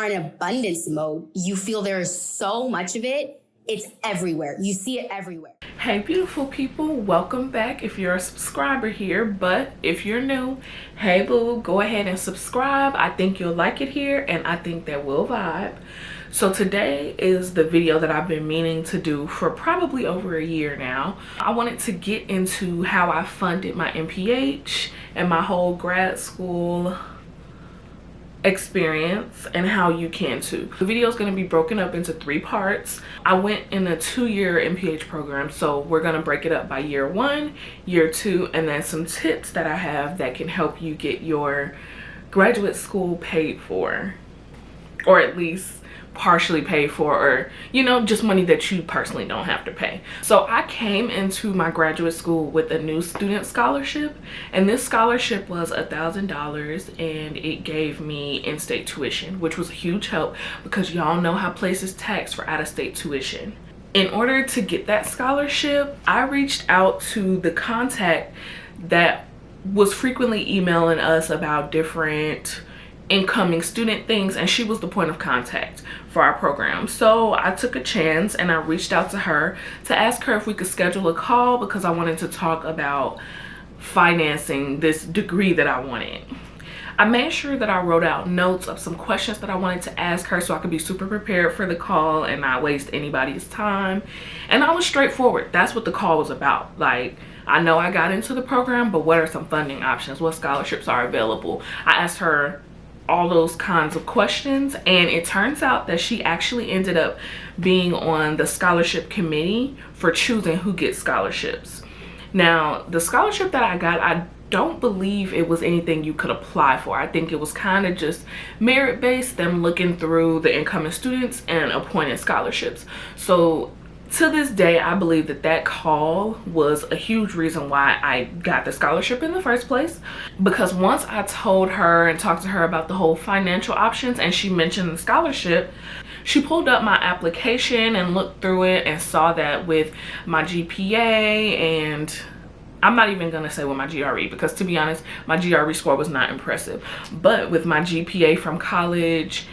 in abundance mode. You feel there is so much of it. It's everywhere. You see it everywhere. Hey beautiful people, welcome back if you're a subscriber here, but if you're new, hey boo, go ahead and subscribe. I think you'll like it here and I think that we'll vibe. So today is the video that I've been meaning to do for probably over a year now. I wanted to get into how I funded my MPH and my whole grad school experience and how you can too. The video is going to be broken up into 3 parts. I went in a 2-year MPH program, so we're going to break it up by year 1, year 2, and then some tips that I have that can help you get your graduate school paid for, or at least partially paid for, or you know, just money that you personally don't have to pay. So I came into my graduate school with a new student scholarship, and this scholarship was $1,000 and it gave me in-state tuition, which was a huge help because y'all know how places tax for out-of-state tuition. In order to get that scholarship, I reached out to the contact that was frequently emailing us about different incoming student things, and she was the point of contact for our program. So I took a chance and I reached out to her to ask her if we could schedule a call because I wanted to talk about financing this degree that I wanted. I made sure that I wrote out notes of some questions that I wanted to ask her so I could be super prepared for the call and not waste anybody's time. And I was straightforward. That's what the call was about. Like, I know I got into the program, but what are some funding options? What scholarships are available? I asked her all those kinds of questions, and it turns out that she actually ended up being on the scholarship committee for choosing who gets scholarships. Now, the scholarship that I got, I don't believe it was anything you could apply for. I think it was kind of just merit-based, them looking through the incoming students and appointing scholarships. So to this day, I believe that that call was a huge reason why I got the scholarship in the first place. Because once I told her and talked to her about the whole financial options and she mentioned the scholarship, she pulled up my application and looked through it and saw that with my GPA, and I'm not even gonna say with my GRE because, to be honest, my GRE score was not impressive. But with my GPA from college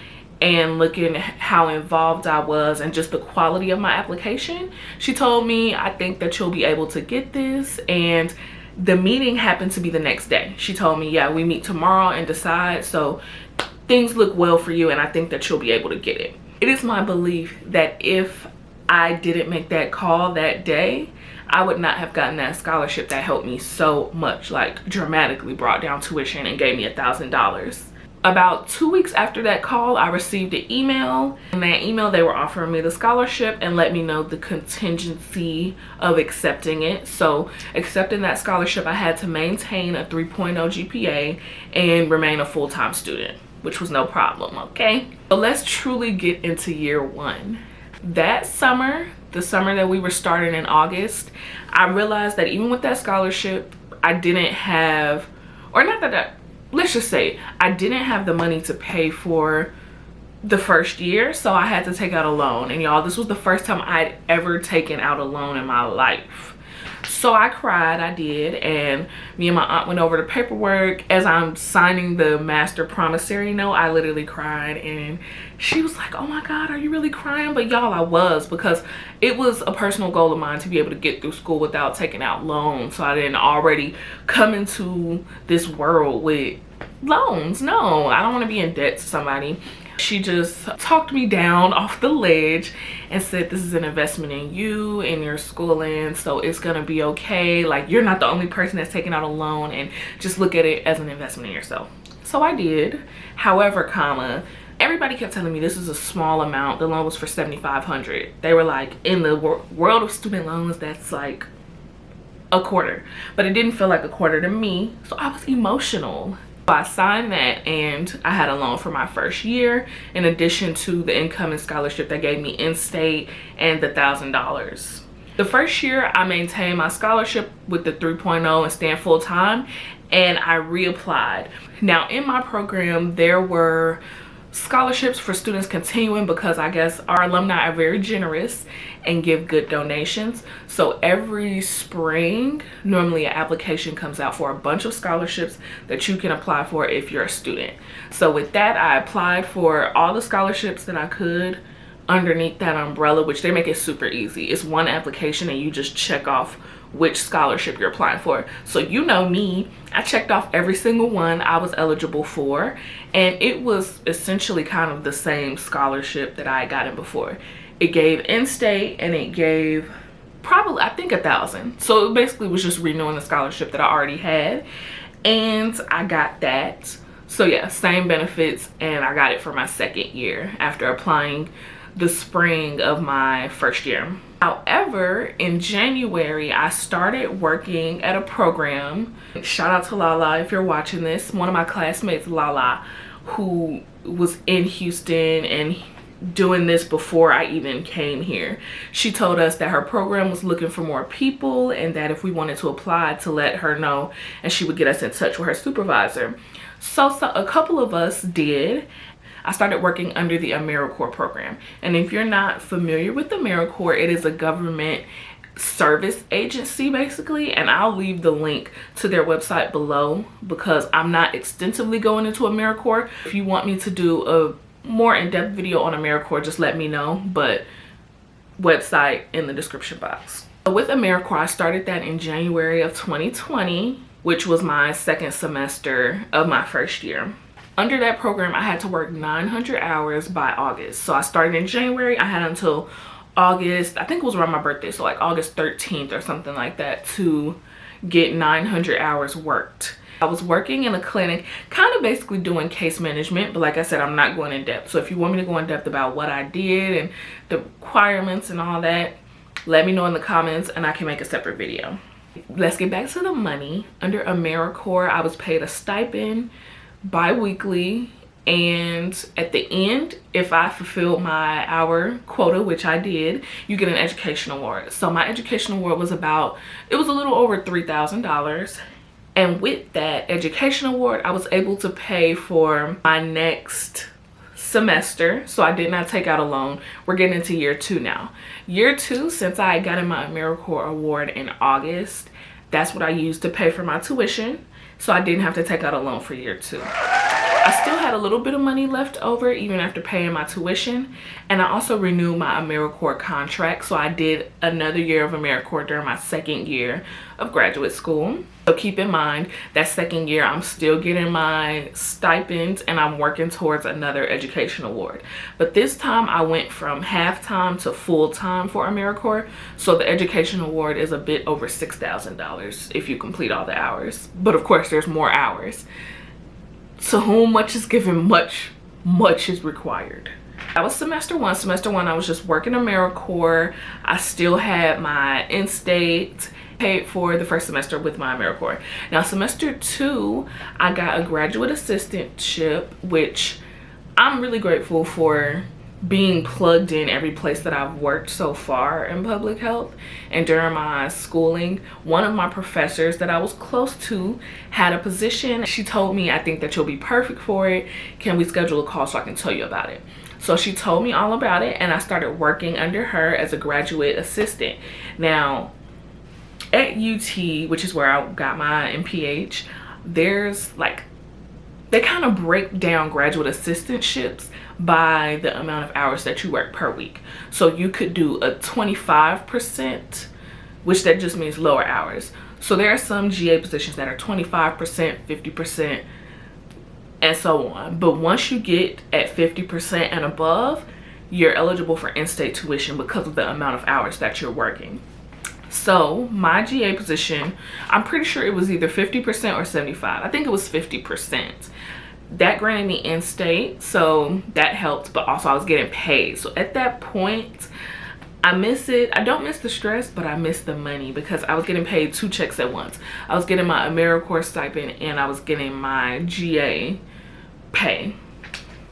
and looking at how involved I was and just the quality of my application, she told me, I think that you'll be able to get this. And the meeting happened to be the next day. She told me, yeah, we meet tomorrow and decide, so things look well for you and I think that you'll be able to get it. It is my belief that if I didn't make that call that day, I would not have gotten that scholarship that helped me so much, like dramatically brought down tuition and gave me $1,000. About 2 weeks after that call, I received an email. In that email, they were offering me the scholarship and let me know the contingency of accepting it. So accepting that scholarship, I had to maintain a 3.0 GPA and remain a full-time student, which was no problem, okay? So let's truly get into year 1. That summer, the summer that we were starting in August, I realized that even with that scholarship, I didn't have, or not that let's just say I didn't have the money to pay for the first year, so I had to take out a loan. And y'all, this was the first time I'd ever taken out a loan in my life. So I cried, I did, and me and my aunt went over the paperwork. As I'm signing the master promissory note, I literally cried, and she was like, oh my God, are you really crying? But y'all, I was, because it was a personal goal of mine to be able to get through school without taking out loans, so I didn't already come into this world with loans. No, I don't want to be in debt to somebody. She just talked me down off the ledge and said, this is an investment in you and your schooling, so it's gonna be okay. Like, you're not the only person that's taking out a loan, and just look at it as an investment in yourself. So I did. However, everybody kept telling me this is a small amount. The loan was for $7,500. They were like, in the world of student loans, that's like a quarter. But it didn't feel like a quarter to me, so I was emotional. I signed that and I had a loan for my first year, in addition to the incoming scholarship that gave me in-state and the $1,000. The first year I maintained my scholarship with the 3.0 and staying full-time, and I reapplied. Now in my program there were scholarships for students continuing because I guess our alumni are very generous and give good donations. So every spring, normally an application comes out for a bunch of scholarships that you can apply for if you're a student. So with that, I applied for all the scholarships that I could underneath that umbrella, which they make it super easy. It's one application and you just check off which scholarship you're applying for. So you know me, I checked off every single one I was eligible for, and it was essentially kind of the same scholarship that I had gotten before. It gave in-state and it gave probably, I think, $1,000. So it basically was just renewing the scholarship that I already had, and I got that. So yeah, same benefits, and I got it for my second year after applying the spring of my first year. However, in January, I started working at a program. Shout out to Lala if you're watching this. One of my classmates, Lala, who was in Houston and doing this before I even came here. She told us that her program was looking for more people and that if we wanted to apply, to let her know and she would get us in touch with her supervisor. So a couple of us did. I started working under the AmeriCorps program. And if you're not familiar with AmeriCorps, it is a government service agency basically, and I'll leave the link to their website below because I'm not extensively going into AmeriCorps. If you want me to do a more in-depth video on AmeriCorps, just let me know, but website in the description box. So with AmeriCorps, I started that in January of 2020, which was my second semester of my first year. Under that program, I had to work 900 hours by August. So I started in January. I had until August, I think it was around my birthday, so like August 13th or something like that, to get 900 hours worked. I was working in a clinic, kind of basically doing case management, but like I said, I'm not going in depth. So if you want me to go in depth about what I did and the requirements and all that, let me know in the comments and I can make a separate video. Let's get back to the money. Under AmeriCorps, I was paid a stipend bi-weekly, and at the end, if I fulfilled my hour quota, which I did, you get an education award. So my education award was it was a little over $3,000. And with that education award, I was able to pay for my next semester. So I did not take out a loan. We're getting into year 2 now. Year 2, since I got in my AmeriCorps award in August, that's what I used to pay for my tuition. So I didn't have to take out a loan for year 2. I still had a little bit of money left over even after paying my tuition, and I also renewed my AmeriCorps contract. So I did another year of AmeriCorps during my second year of graduate school. So keep in mind that second year I'm still getting my stipends and I'm working towards another education award. But this time I went from half-time to full-time for AmeriCorps. So the education award is a bit over $6,000 if you complete all the hours. But of course there's more hours. To whom much is given, much is required. That was semester 1. Semester 1, I was just working AmeriCorps. I still had my in-state, paid for the first semester with my AmeriCorps. Now semester 2, I got a graduate assistantship, which I'm really grateful for being plugged in every place that I've worked so far in public health. And during my schooling, one of my professors that I was close to had a position. She told me, I think that you'll be perfect for it. Can we schedule a call so I can tell you about it? So she told me all about it, and I started working under her as a graduate assistant. Now at UT, which is where I got my MPH, there's like, they kind of break down graduate assistantships by the amount of hours that you work per week. So you could do a 25%, which that just means lower hours. So there are some GA positions that are 25%, 50%, and so on. But once you get at 50% and above, you're eligible for in-state tuition because of the amount of hours that you're working. So my GA position, I'm pretty sure it was either 50% or 75. I think it was 50%. That granted me in-state, so that helped, but also I was getting paid. So at that point, I miss it. I don't miss the stress, but I miss the money because I was getting paid 2 checks at once. I was getting my AmeriCorps stipend and I was getting my GA pay.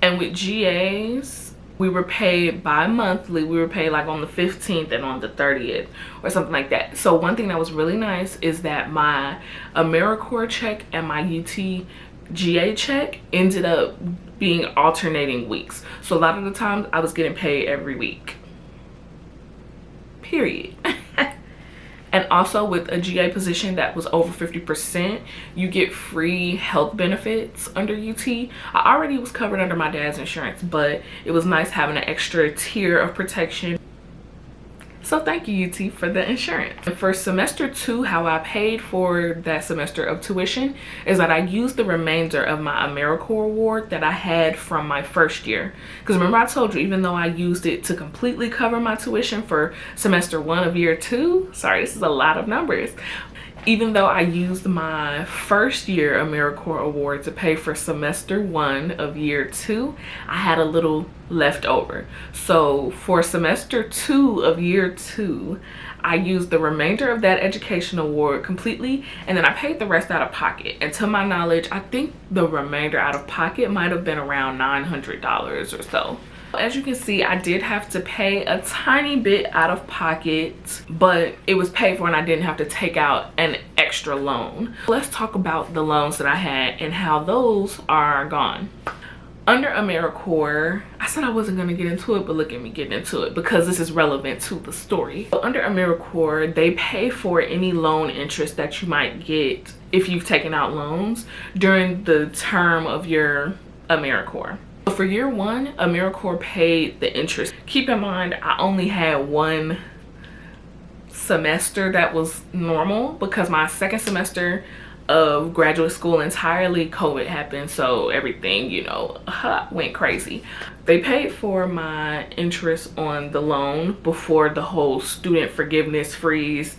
And with GAs, we were paid bi-monthly. We were paid like on the 15th and on the 30th or something like that. So one thing that was really nice is that my AmeriCorps check and my UT GA check ended up being alternating weeks. So a lot of the times I was getting paid every week, period. And also with a GA position that was over 50%, you get free health benefits under UT. I already was covered under my dad's insurance, but it was nice having an extra tier of protection. So thank you, UT, for the insurance. And for semester 2, how I paid for that semester of tuition is that I used the remainder of my AmeriCorps award that I had from my first year. Because remember I told you, even though I used it to completely cover my tuition for semester 1 of year 2, sorry, this is a lot of numbers. Even though I used my first year AmeriCorps award to pay for semester 1 of year 2, I had a little left over. So for semester 2 of year 2, I used the remainder of that education award completely, and then I paid the rest out of pocket. And to my knowledge, I think the remainder out of pocket might have been around $900 or so. As you can see, I did have to pay a tiny bit out of pocket, but it was paid for and I didn't have to take out an extra loan. Let's talk about the loans that I had and how those are gone. Under AmeriCorps, I said I wasn't going to get into it, but look at me getting into it because this is relevant to the story. So under AmeriCorps, they pay for any loan interest that you might get if you've taken out loans during the term of your AmeriCorps. So for year 1, AmeriCorps paid the interest. Keep in mind, I only had 1 semester that was normal because my second semester of graduate school entirely COVID happened, so everything, you know, went crazy. They paid for my interest on the loan before the whole student forgiveness freeze,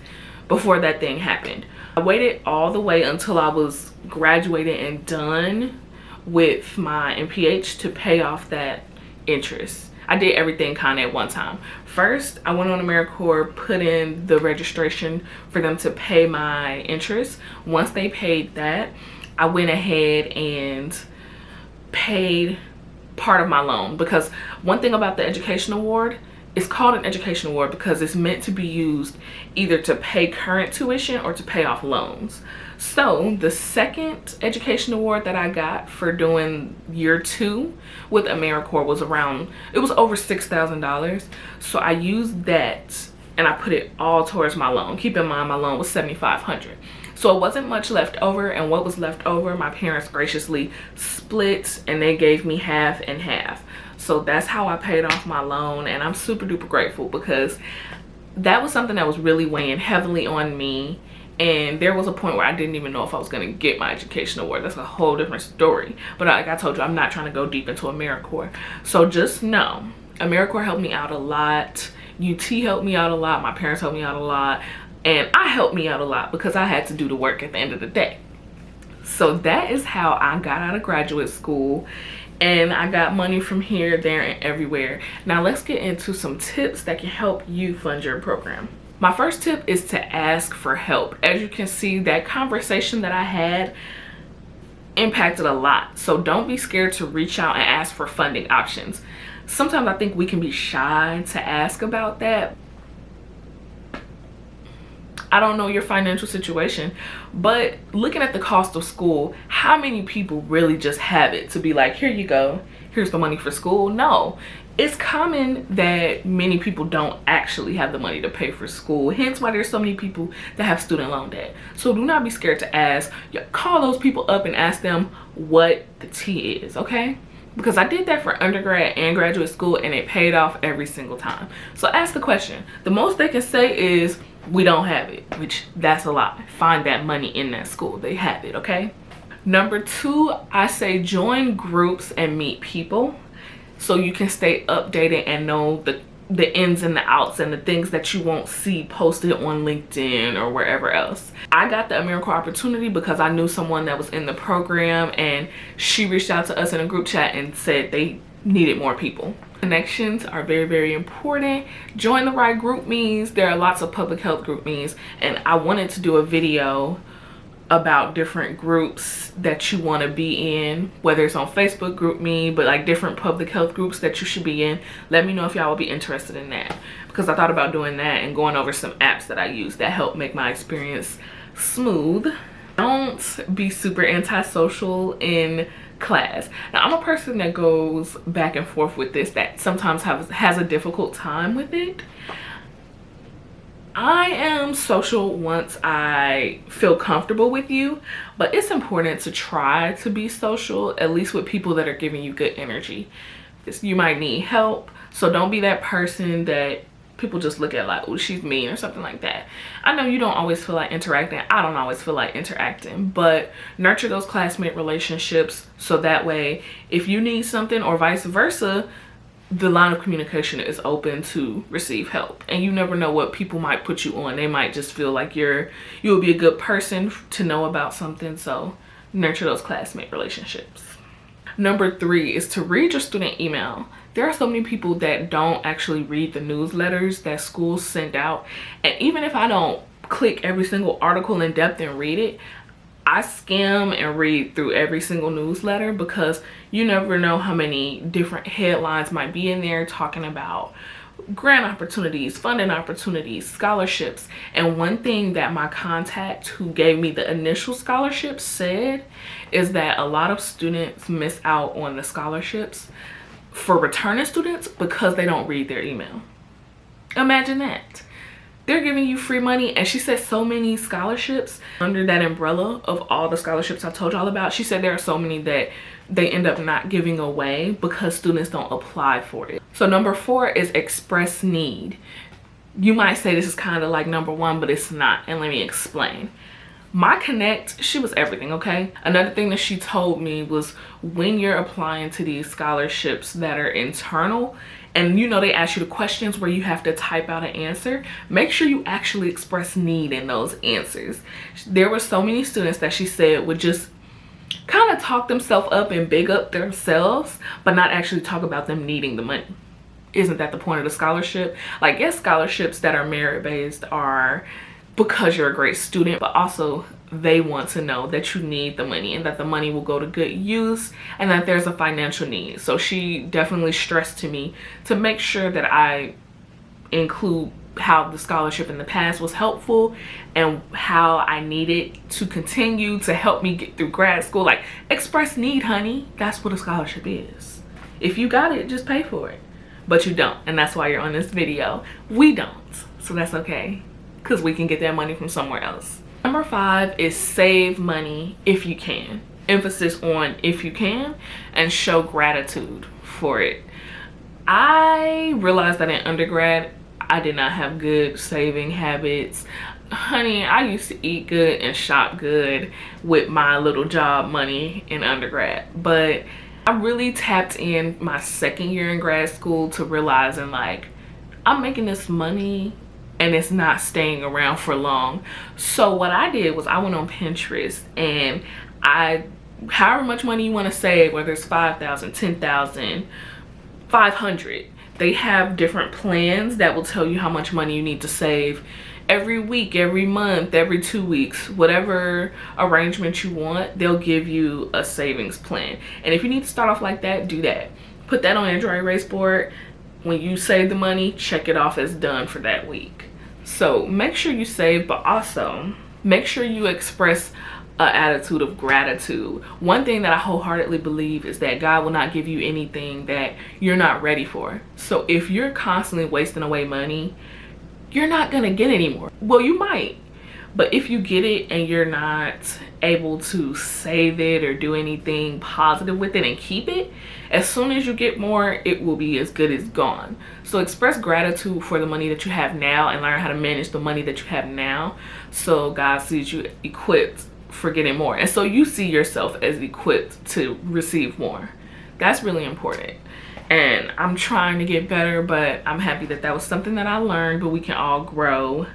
before that thing happened. I waited all the way until I was graduated and done with my MPH to pay off that interest. I did everything kind of at one time. First, I went on AmeriCorps, put in the registration for them to pay my interest. Once they paid that, I went ahead and paid part of my loan, because one thing about the education award, it's called an education award because it's meant to be used either to pay current tuition or to pay off loans. So the second education award that I got for doing year 2 with AmeriCorps was it was over $6,000. So I used that and I put it all towards my loan. Keep in mind, my loan was $7,500. So it wasn't much left over, and what was left over, my parents graciously split and they gave me half and half. So that's how I paid off my loan, and I'm super duper grateful because that was something that was really weighing heavily on me. And there was a point where I didn't even know if I was going to get my education award. That's a whole different story. But like I told you, I'm not trying to go deep into AmeriCorps. So just know, AmeriCorps helped me out a lot. UT helped me out a lot. My parents helped me out a lot. And I helped me out a lot because I had to do the work at the end of the day. So that is how I got out of graduate school. And I got money from here, there, and everywhere. Now let's get into some tips that can help you fund your program. My first tip is to ask for help. As you can see, that conversation that I had impacted a lot. So don't be scared to reach out and ask for funding options. Sometimes I think we can be shy to ask about that. I don't know your financial situation, but looking at the cost of school, how many people really just have it to be like, here you go, here's the money for school? No. It's common that many people don't actually have the money to pay for school, hence why there's so many people that have student loan debt. So do not be scared to ask. Call those people up and ask them what the tea is, okay? Because I did that for undergrad and graduate school and it paid off every single time. So ask the question. The most they can say is, we don't have it, which that's a lie. Find that money in that school. They have it, okay? Number 2, I say join groups and meet people, so you can stay updated and know the ins and the outs and the things that you won't see posted on LinkedIn or wherever else. I got the AmeriCorps opportunity because I knew someone that was in the program, and she reached out to us in a group chat and said they needed more people. Connections are very, very important. Join the right group means there are lots of public health group means, and I wanted to do a video about different groups that you want to be in, whether it's on Facebook group me, but like different public health groups that you should be in. Let me know if y'all will be interested in that, because I thought about doing that and going over some apps that I use that help make my experience smooth. Don't be super antisocial in class. Now, I'm a person that goes back and forth with this, that sometimes has a difficult time with it. I am social once I feel comfortable with you, but it's important to try to be social, at least with people that are giving you good energy. You might need help, so don't be that person that people just look at like, oh, she's mean or something like that. I know you don't always feel like interacting. I don't always feel like interacting, but nurture those classmate relationships so that way if you need something or vice versa, the line of communication is open to receive help. And you never know what people might put you on. They might just feel like you'll be a good person to know about something. So nurture those classmate relationships. Number 3 is to read your student email. There are so many people that don't actually read the newsletters that schools send out. And even if I don't click every single article in depth and read it, I skim and read through every single newsletter, because you never know how many different headlines might be in there talking about grant opportunities, funding opportunities, scholarships. And one thing that my contact who gave me the initial scholarship said is that a lot of students miss out on the scholarships for returning students because they don't read their email. Imagine that. They're giving you free money, and she said so many scholarships under that umbrella of all the scholarships I told y'all about. She said there are so many that they end up not giving away because students don't apply for it. So number 4 is express need. You might say this is kind of like number 1, but it's not, and let me explain. My connect, she was everything, okay? Another thing that she told me was when you're applying to these scholarships that are internal, and you know they ask you the questions where you have to type out an answer, make sure you actually express need in those answers. There were so many students that she said would just kind of talk themselves up and big up themselves, but not actually talk about them needing the money. Isn't that the point of the scholarship? Like, yes, scholarships that are merit-based are because you're a great student, but also they want to know that you need the money and that the money will go to good use and that there's a financial need. So she definitely stressed to me to make sure that I include how the scholarship in the past was helpful and how I needed to continue to help me get through grad school. Like, express need, honey. That's what a scholarship is. If you got it, just pay for it. But you don't, and that's why you're on this video. We don't, so that's okay, because we can get that money from somewhere else. Number 5 is save money if you can. Emphasis on if you can, and show gratitude for it. I realized that in undergrad, I did not have good saving habits. Honey, I used to eat good and shop good with my little job money in undergrad, but I really tapped in my second year in grad school to realizing, like, I'm making this money and it's not staying around for long. So what I did was I went on Pinterest and however much money you want to save, whether it's 5,000, 10,000, 500, they have different plans that will tell you how much money you need to save every week, every month, every 2 weeks, whatever arrangement you want, they'll give you a savings plan. And if you need to start off like that, do that. Put that on your dry erase board. When you save the money, check it off as done for that week. So make sure you save, but also make sure you express an attitude of gratitude. One thing that I wholeheartedly believe is that God will not give you anything that you're not ready for. So if you're constantly wasting away money, you're not gonna get any more. Well, you might, but if you get it and you're not able to save it or do anything positive with it and keep it, as soon as you get more, it will be as good as gone. So express gratitude for the money that you have now and learn how to manage the money that you have now, so God sees you equipped for getting more, and so you see yourself as equipped to receive more. That's really important. And I'm trying to get better, but I'm happy that that was something that I learned, but we can all grow.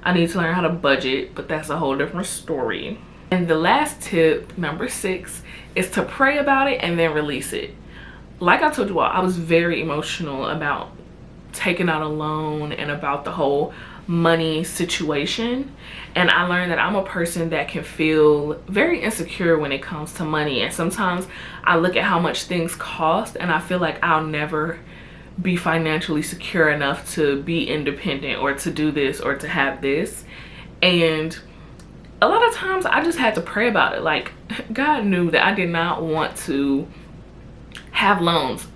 I need to learn how to budget, but that's a whole different story. And the last tip, number 6, is to pray about it and then release it. Like I told you all, I was very emotional about taking out a loan and about the whole money situation, and I learned that I'm a person that can feel very insecure when it comes to money, and sometimes I look at how much things cost and I feel like I'll never be financially secure enough to be independent or to do this or to have this. And a lot of times I just had to pray about it. Like, God knew that I did not want to have loans,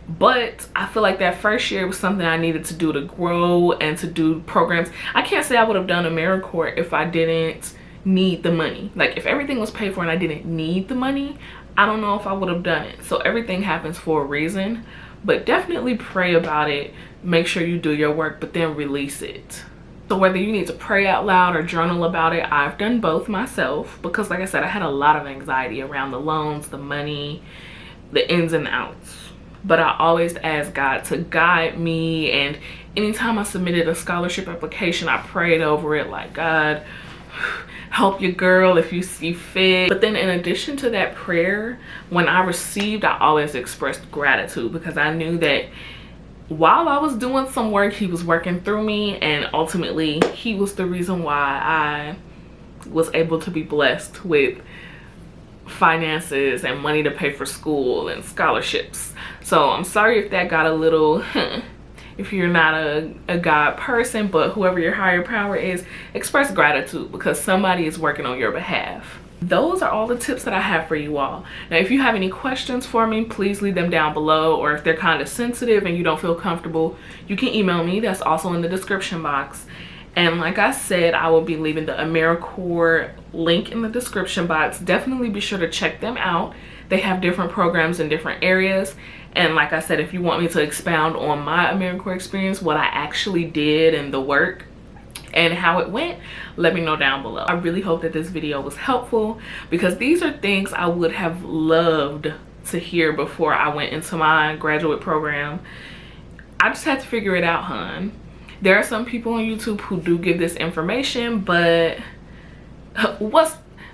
but I feel like that first year was something I needed to do to grow and to do programs. I can't say I would have done AmeriCorps if I didn't need the money. Like, if everything was paid for and I didn't need the money, I don't know if I would have done it. So everything happens for a reason, but definitely pray about it. Make sure you do your work, but then release it. So whether you need to pray out loud or journal about it, I've done both myself, because like I said, I had a lot of anxiety around the loans, the money, the ins and outs. But I always asked God to guide me, and anytime I submitted a scholarship application, I prayed over it like, God, help your girl if you see fit. But then in addition to that prayer, when I received, I always expressed gratitude, because I knew that while I was doing some work, he was working through me, and ultimately he was the reason why I was able to be blessed with finances and money to pay for school and scholarships. So I'm sorry if that got a little if you're not a God person, but whoever your higher power is, express gratitude, because somebody is working on your behalf. Those are all the tips that I have for you all. Now, if you have any questions for me, please leave them down below, or if they're kind of sensitive and you don't feel comfortable, you can email me. That's also in the description box. And like I said, I will be leaving the AmeriCorps link in the description box. Definitely be sure to check them out. They have different programs in different areas. And like I said, if you want me to expound on my AmeriCorps experience, what I actually did and the work and how it went, let me know down below. I really hope that this video was helpful, because these are things I would have loved to hear before I went into my graduate program. I just had to figure it out, hun. There are some people on YouTube who do give this information, but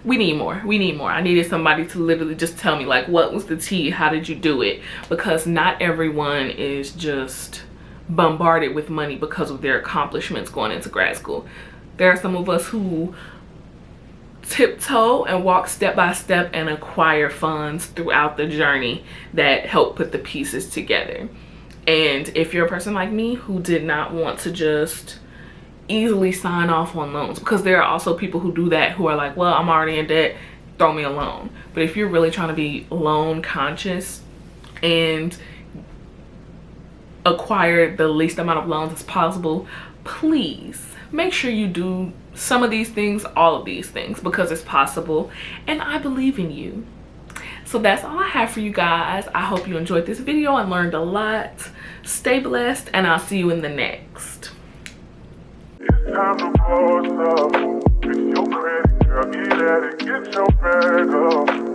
we need more. We need more. I needed somebody to literally just tell me, like, what was the tea? How did you do it? Because not everyone is just bombarded with money because of their accomplishments going into grad school. There are some of us who tiptoe and walk step by step and acquire funds throughout the journey that help put the pieces together. And if you're a person like me who did not want to just easily sign off on loans, because there are also people who do that, who are like, well, I'm already in debt, throw me a loan. But if you're really trying to be loan conscious and acquire the least amount of loans as possible, please make sure you do some of these things, all of these things, because it's possible, and I believe in you. So that's all I have for you guys. I hope you enjoyed this video and learned a lot. Stay blessed, and I'll see you in the next. It's time to post up. Fix your credit, girl, get at it, get your bag up.